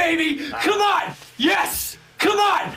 baby! Come on! Yes! Come on!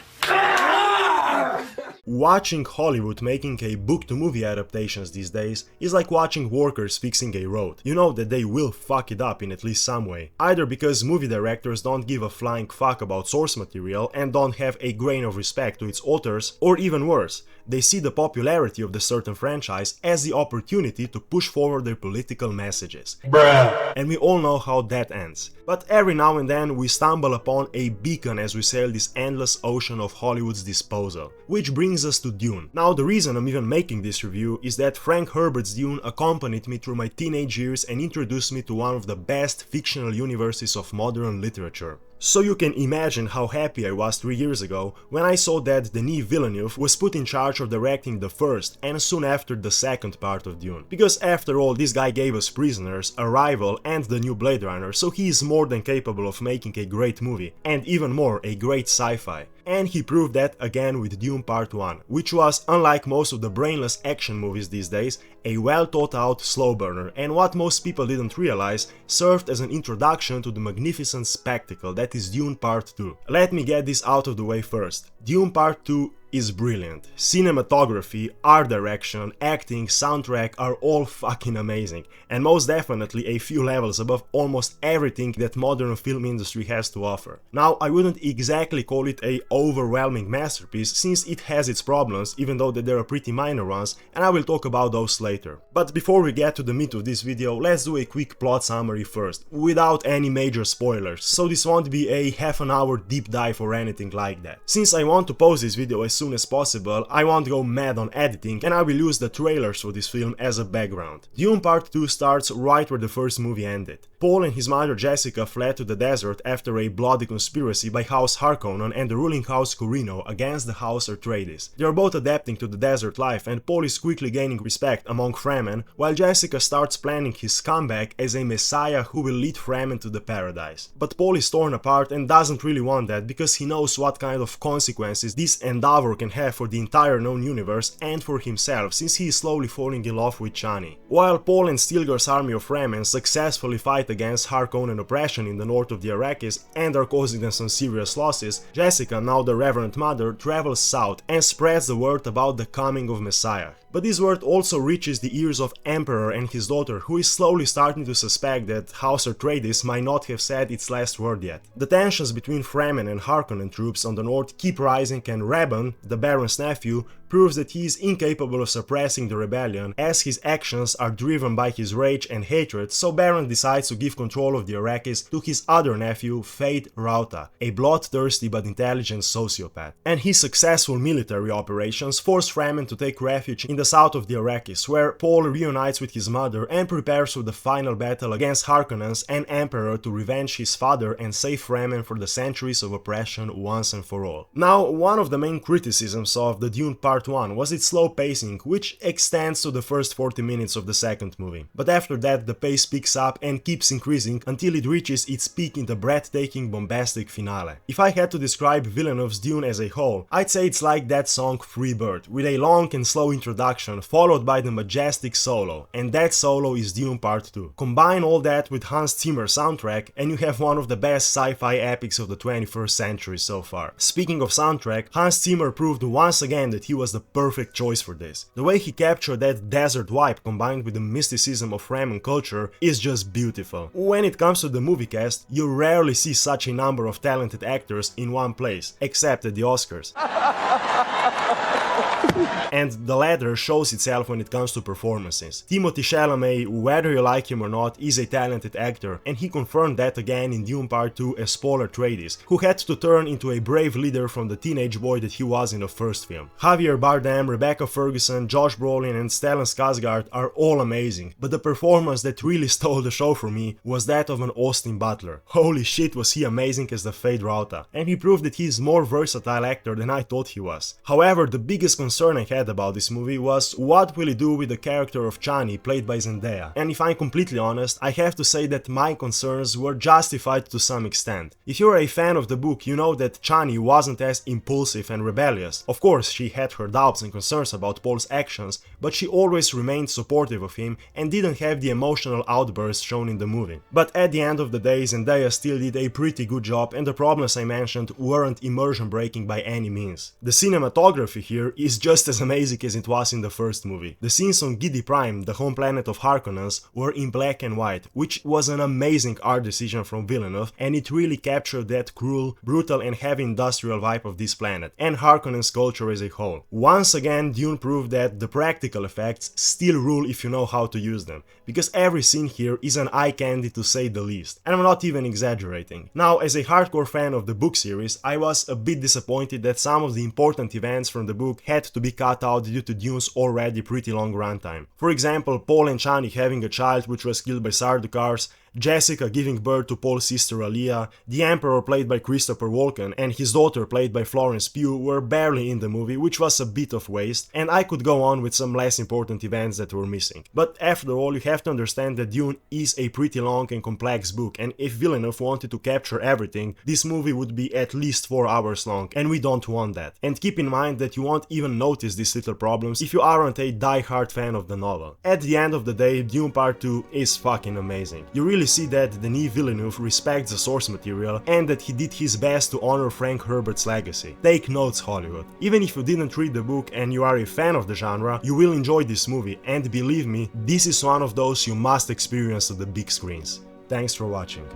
Watching Hollywood making a book-to-movie adaptations these days is like watching workers fixing a road. You know that they will fuck it up in at least some way. Either because movie directors don't give a flying fuck about source material and don't have a grain of respect to its authors, or even worse, they see the popularity of the certain franchise as the opportunity to push forward their political messages. Bruh. And we all know how that ends. But every now and then we stumble upon a beacon as we sail this endless ocean of Hollywood's disposal. Which brings us to Dune. Now the reason I'm even making this review is that Frank Herbert's Dune accompanied me through my teenage years and introduced me to one of the best fictional universes of modern literature. So you can imagine how happy I was 3 years ago when I saw that Denis Villeneuve was put in charge of directing the first and soon after the second part of Dune. Because after all, this guy gave us Prisoners, Arrival and the new Blade Runner, so he is more than capable of making a great movie, and even more, a great sci-fi. And he proved that again with Dune Part 1, which was, unlike most of the brainless action movies these days, a well thought out slow burner, and what most people didn't realize, served as an introduction to the magnificent spectacle that is Dune Part 2. Let me get this out of the way first. Dune Part 2 is brilliant. Cinematography, art direction, acting, soundtrack are all fucking amazing, and most definitely a few levels above almost everything that modern film industry has to offer. Now, I wouldn't exactly call it a overwhelming masterpiece since it has its problems, even though that there are pretty minor ones, and I will talk about those later. But before we get to the meat of this video, let's do a quick plot summary first, without any major spoilers, so this won't be a half an hour deep dive or anything like that. Since I want to post this video as soon as possible, I won't go mad on editing and I will use the trailers for this film as a background. Dune Part 2 starts right where the first movie ended. Paul and his mother Jessica fled to the desert after a bloody conspiracy by House Harkonnen and the ruling House Corino against the House Atreides. They are both adapting to the desert life and Paul is quickly gaining respect among Fremen, while Jessica starts planning his comeback as a messiah who will lead Fremen to the paradise. But Paul is torn apart and doesn't really want that because he knows what kind of consequences this endeavor can have for the entire known universe and for himself, since he is slowly falling in love with Chani. While Paul and Stilgar's army of Fremen successfully fight against Harkonnen oppression in the north of the Arrakis and are causing them some serious losses, Jessica, now the Reverend Mother, travels south and spreads the word about the coming of Messiah. But this word also reaches the ears of Emperor and his daughter, who is slowly starting to suspect that House Atreides might not have said its last word yet. The tensions between Fremen and Harkonnen troops on the north keep rising, and Rabban, the Baron's nephew, proves that he is incapable of suppressing the rebellion as his actions are driven by his rage and hatred, so Baron decides to give control of the Arrakis to his other nephew, Fade Rauta, a bloodthirsty but intelligent sociopath. And his successful military operations force Fremen to take refuge in the south of the Arrakis, where Paul reunites with his mother and prepares for the final battle against Harkonnens and Emperor to revenge his father and save Fremen for the centuries of oppression once and for all. Now, one of the main criticisms of the Dune Part 1 was its slow pacing, which extends to the first 40 minutes of the second movie. But after that, the pace picks up and keeps increasing until it reaches its peak in the breathtaking, bombastic finale. If I had to describe Villeneuve's Dune as a whole, I'd say it's like that song Free Bird, with a long and slow introduction followed by the majestic solo, and that solo is Dune Part 2. Combine all that with Hans Zimmer soundtrack and you have one of the best sci-fi epics of the 21st century so far. Speaking of soundtrack, Hans Zimmer proved once again that he was the perfect choice for this. The way he captured that desert vibe combined with the mysticism of Fremen culture is just beautiful. When it comes to the movie cast, you rarely see such a number of talented actors in one place, except at the Oscars. And the latter shows itself when it comes to performances. Timothée Chalamet, whether you like him or not, is a talented actor, and he confirmed that again in Dune Part 2 as Paul Atreides, who had to turn into a brave leader from the teenage boy that he was in the first film. Javier Bardem, Rebecca Ferguson, Josh Brolin and Stellan Skarsgård are all amazing, but the performance that really stole the show for me was that of an Austin Butler. Holy shit, was he amazing as the Fade Rauta, and he proved that he is more versatile actor than I thought he was. However, the biggest concern concern I had about this movie was what will it do with the character of Chani played by Zendaya, and if I'm completely honest, I have to say that my concerns were justified to some extent. If you're a fan of the book, you know that Chani wasn't as impulsive and rebellious. Of course, she had her doubts and concerns about Paul's actions, but she always remained supportive of him and didn't have the emotional outbursts shown in the movie. But at the end of the day, Zendaya still did a pretty good job, and the problems I mentioned weren't immersion breaking by any means. The cinematography here is just as amazing as it was in the first movie. The scenes on Gidi Prime, the home planet of Harkonnens, were in black and white, which was an amazing art decision from Villeneuve, and it really captured that cruel, brutal and heavy industrial vibe of this planet, and Harkonnens culture as a whole. Once again, Dune proved that the practical effects still rule if you know how to use them, because every scene here is an eye candy to say the least, and I'm not even exaggerating. Now, as a hardcore fan of the book series, I was a bit disappointed that some of the important events from the book had to be cut out due to Dune's already pretty long runtime. For example, Paul and Chani having a child which was killed by Sardaukars, Jessica giving birth to Paul's sister Alia, the Emperor played by Christopher Walken and his daughter played by Florence Pugh were barely in the movie, which was a bit of waste, and I could go on with some less important events that were missing. But after all, you have to understand that Dune is a pretty long and complex book, and if Villeneuve wanted to capture everything, this movie would be at least 4 hours long, and we don't want that. And keep in mind that you won't even notice these little problems if you aren't a die-hard fan of the novel. At the end of the day, Dune Part 2 is fucking amazing. You really see that Denis Villeneuve respects the source material and that he did his best to honor Frank Herbert's legacy. Take notes, Hollywood. Even if you didn't read the book and you are a fan of the genre, you will enjoy this movie, and believe me, this is one of those you must experience on the big screens. Thanks for watching.